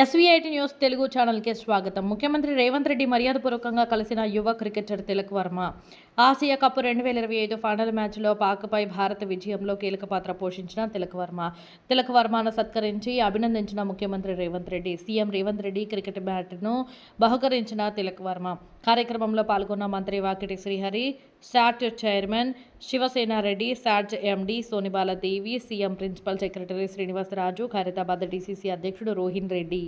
ఎస్వీ8 news Telugu ఛానల్కి స్వాగతం. ముఖ్యమంత్రి రేవంత్ రెడ్డి మర్యాదపూర్వకంగా కలిసిన యువ cricketer Tilak Varma. Asia cup 2025 final మ్యాచ్లో పాక్పై భారత విజయంలో కీలక పాత్ర పోషించిన తిలక్ వర్మను సత్కరించి అభినందించిన ముఖ్యమంత్రి రేవంత్ రెడ్డి. సీఎం రేవంత్ రెడ్డి క్రికెట్ బ్యాట్ను బహుకరించిన తిలక్ వర్మ. కార్యక్రమంలో పాల్గొన్న మంత్రి Vakiti Srihari, SAT chairman Sivasenareddy, SAT MD Sonibala Devi, CM principal secretary Srinivasaraju, Khairatabad DCC అధ్యక్షుడు రోహిన్ రెడ్డి.